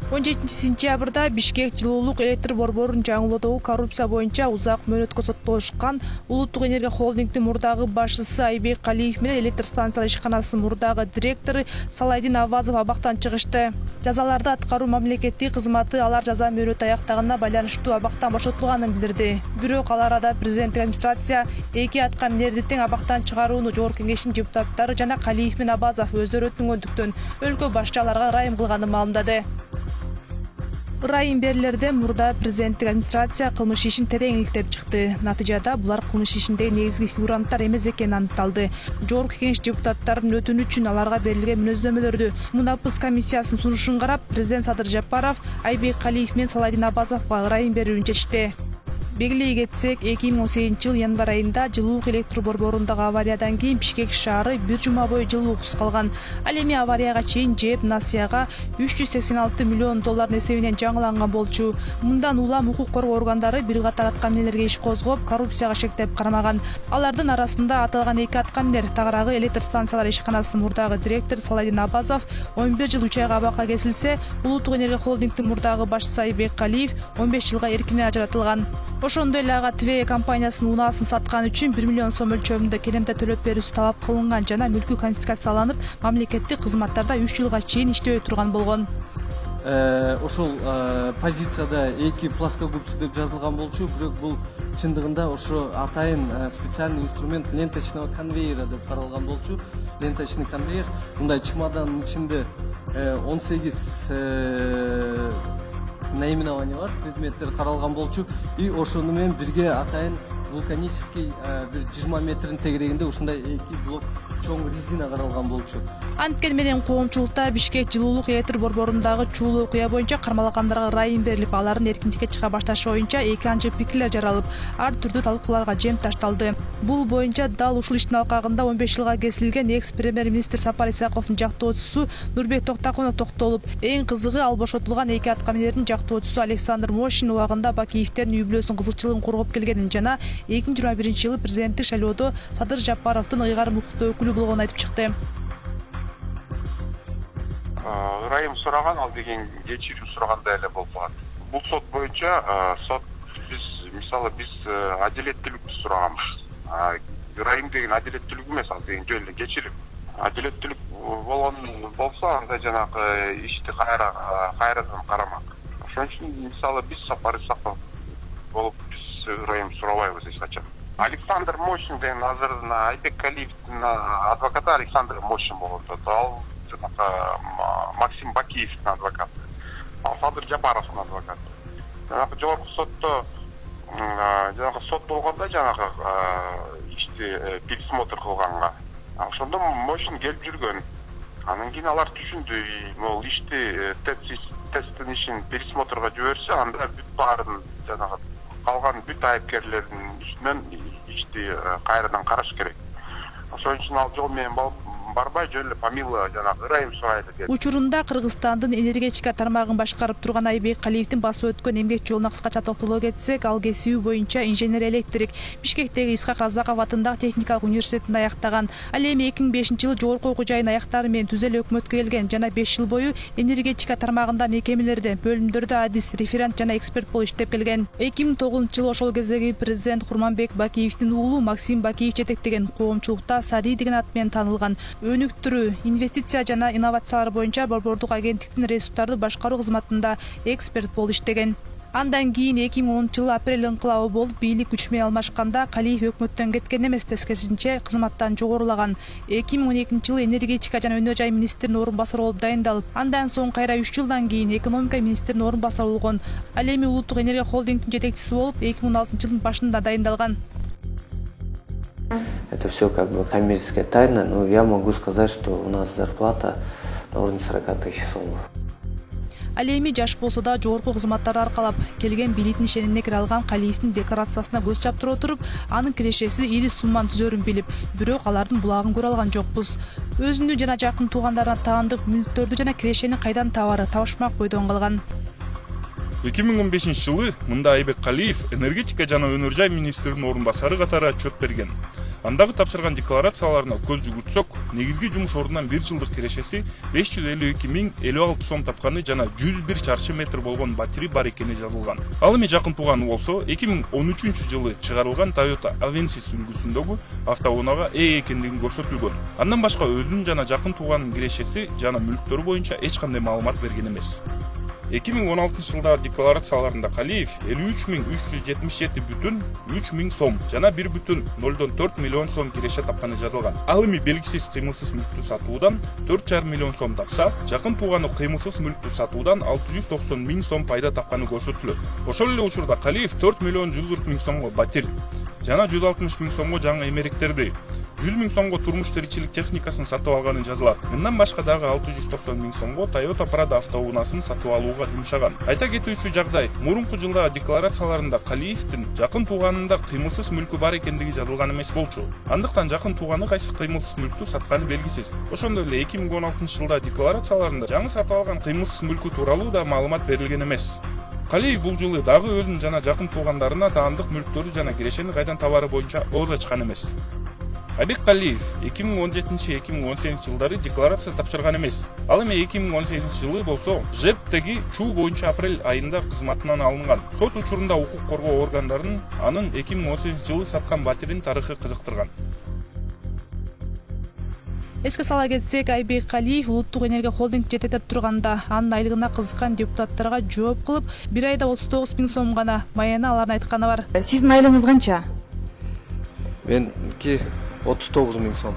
17-сентябрда Бишкек жылуулук электр борборун жаңылоодогу коррупция боюнча узак мөөнөткө соттолушкан Улуттук энергия холдингдин мурдагы башчысы Айбек Калиев менен электр станциялар ишканасынын мурдагы директору Салайдин Абазов абактан чыгышты. Жазаларды аткаруу мамлекеттик кызматы алар жаза мөөнөтү аяктаганына байланыштуу абактан бошотулганын билдирди. Бирок ал арада президенттик администрация эки аткаминерди тең абактан чыгарууну Жогорку Кеңештин депутаттары жана Калиев менен Абазов өздөрү өтүнгөндүктөн өлкө башчыларга ырайым кылганын маалымдады. Ырайым берилерден мурда президенттик администрация кылмыш ишин терең иликтеп чыкты. Натыйжада булар кылмыш ишиндеги негизги фигуранттар эмес экени аныкталды. Жогорку Кеңеш депутаттарынын өтүнүчү үчүн аларга берилген мүнөздөмөлөрдү мунапыс комиссиясынын сунушун карап, президент Садыр Жапаров Айбек Калиев менен Салайдин Абазовго ырайым берүүнү чечти. Белгилей кетсек, 2018 жыл январь айында жылуулук электр борборундагы авариядан кийин Бишкек шаары бир жума бою жылууксуз калган. Ал эми аварияга чейин ЖЭБ Насияга 386 миллион доллардын эсебинен жаңыланган болчу. Мындан улам укук коргоо органдары бир катар аткаминерлерге иш козгоп, коррупцияга шектеп кармаган. Алардын арасында аталган эки аткаминер тагыраагы электр станциялар ишканасынын мурдагы директор Салайдин Абазов 11 жыл 3 айга абакка кесилсе, Улуттук энергия холдингдин мурдагы башчысы Айбек Калиев 15 жылга эркинен ажыратылган. Ошондой эле ага ТВ компаниясынын унаасын саткан үчүн 1 миллион сом мөлчөрүндө келемде төлөп берүүсү талап кылынган жана мүлкү конфискацияланып, мамлекеттик кызматтарда 3 жылга чейин иштебей турган болгон. Ошол позицияда эки плоскогубцы деп жазылган болчу, бирок бул чындыгында ошо атайын специальный инструмент ленточного конвейера деп каралган болчу. Ленточный конвейер мындай чемоданын ичинде 18 наименование бар, предметтер каралган болчу. И ошону менен бирге атайын вулканический бир 20 метрдин тегерегинде ушундай эки блок чоң резина каралган болчу. Анткени менен коомчулукта Бишкек жылуулук электр борборундагы чуулуу окуя боюнча кармалгандарга ырайым берилип, алардын эркиндикке чыга башташы боюнча эки анча пикирлер жаралып, ар түрдүү талкууларга жем ташталды. Бул боюнча дал ушул иштин алкагында 15 жылга кесилген экс-премьер-министр Сапар Исаковдун жактоочусу Нурбек Токтакунов токтолуп, эң кызыгы ал бошотулган эки аткаминердин жактоочусу Александр Мошин убагында Бакиевдердин үй-бүлөсүнүн кызыкчылыгын коргоп келгенин жана 2021-жылы президенттик шайлоодо Садыр Жапаровдун ыйгарым укуктуу өкүлү болгонун айтып чыкты. Ырайым сураган, ал деген кечирүү сурагандай эле болуп. Бул сот боюнча сот биз адилеттүүлүктү сураганбыз. Ырайым деген адилеттүүлүк эмес, ал деген жөн эле кечирим. Адилеттүүлүк болгон болсо, анда жанагы ишти кайрадан карамак. Ошон үчүн биз Сапар Исаков болуп биз ырайым сурабайбыз эч качан. Александр Мощин деген азыр Айбек Калиевдин адвокаты Александр Мощин болот. Ал Максим Бакиевдин адвокаты. Ал Садыр Жапаровдун адвокаты. Жанагы жогорку сотто жанагы сот болгондо жанагы ишти пересмотр кылганга. Ошондо Мощин келип жүргөн. Анан кийин алар түшүндү, могул ишти тесттин ишин пересмотрго жиберсе, анда бүт баарын жанагы калган бүт айыпкерлердин үстүнөн ишти кайрадан караш керек. Ошон үчүн ал жол менен барбай жөн эле помиловать жанагы ырайым сурайлы деп. Учурунда Кыргызстандын энергетика тармагын башкарып турган Айбек Калиевдин басып өткөн эмгек жолуна кыскача токтоло кетсек, ал кесиби боюнча инженер-электрик, Бишкектеги Исхак Разаков атындагы техникалык университетин аяктаган. Ал эми 2005-жылы жогорку окуу жайын аяктары менен түз эле өкмөткө келген жана 5 жыл бою энергетика тармагында мекемелерде, бөлүмдөрдө адис, референт жана эксперт болуп иштеп келген. 2009-жылы ошол кездеги президент Курманбек Бакиевдин уулу Максим Бакиев жетектеген коомчулукта Сари деген ат менен таанылган. Өнүктүрүү, инвестиция жана инновациялар боюнча борбордук агенттиктин ресурстарды башкаруу кызматында эксперт болуп иштеген. Андан кийин 2010-жылы апрель ыңкылабы болуп, бийлик күч менен алмашканда Калиев өкмөттөн кеткен эмес, тескерисинче кызматтан жогорулаган. 2012-жылы энергетика жана өнөр жай министринин орун басары болуп дайындалып, андан соң кайра 3 жылдан кийин экономика министринин орун басары болгон. Ал эми Улуттук энергия холдингдин жетекчиси болуп, 2016-жылдын башында дайындалган. Это все как бы коммерческая тайна, но я могу сказать, что у нас зарплата на уровне 40 тысяч сомов. Ал эми жаш болсо да жогорку кызматтарды аркалап келген бийликтин ишенимине кире алган Калиевдин декларациясына көз чаптыра отуруп, анын кирешеси ири сумманы түзөрүн билип, бирок алардын булагын көрө алган жокпуз. Өзүнүн жана жакын туугандарына таандык мүлктөрдү жана кирешени кайдан табары табышмак бойдон калган. 2015-жылы мында Айбек Калиев энергетика жана өнөр жай министринин орун басары катары отчет берген. Андагы тапшырган декларацияларына көз жүгүртсөк, негизги жумуш ордунан 1 жылдык кирешеси 552.056 сом тапканы жана 101 чарчы метр болгон батири бар экени жазылган. Ал эми жакын тууганы болсо 2013 жылы чыгарылган Toyota Avensis үлгүсүндөгү автоунаага ээ экендиги көрсөтүлгөн. Андан башка өзүнүн жана жакын тууганын кирешеси жана мүлктөрү боюнча эч кандай маалымат берген эмес. 2016 жылдагы декларацияларында Калиев 53.377,3 миң сом жана 1,04 миллион сом киреше тапканы жазылган. Ал эми белгисиз кыймылсыз мүлктү сатуудан 4,5 миллион сом тапса, жакын тууганы кыймылсыз мүлктү сатуудан 690 миң сом пайда тапканы көрсөтүлөт. Ошол эле учурда Калиев 4 миллион 140 миң сомго батир жана 160 миң сомго жаңы эмеректерди, 100 миң сомго турмуш тиричилик техникасын сатып алганын жазылат. Мындан башка дагы 690 миң сомго Toyota Prado автоунаасын сатып алууга жумшаган. Айта кетүүчү жагдай, мурунку жылдагы декларацияларында Калиевдин жакын тууганында кыймылсыз мүлкү бар экендиги жазылган эмес болчу. Андыктан жакын тууганы кайсы кыймылсыз мүлктү сатканы белгисиз. Ошондой эле 2016 жылда декларацияларында жаңы сатып алган кыймылсыз мүлкү тууралуу да маалымат берилген эмес. Калиев бул жылы дагы өзүнүн жана жакын туугандарына таандык мүлктөрү жана кирешени кайдан табары боюнча ооз ачкан эмес. Айбек Калиев 2017-2018 жылдары декларация тапшырган эмес. Ал эми 2018 жылы болсо ЖЭПтеги чуу боюнча апрель айында кызматынан алынган. Сот учурунда укук коргоо органдарынын анын 2018 жылы саткан батирин тарыхы кызыктырган. Эске сала кетсек, Айбек Калиев улуттук энергия холдинг жетектеп турганда анын айлыгына кызыккан депутаттарга жооп кылып, 1 айда 39 миң сом гана маяна аларын айтканы бар. Сиздин айлыгыңыз канча? Меники 39 миң сом.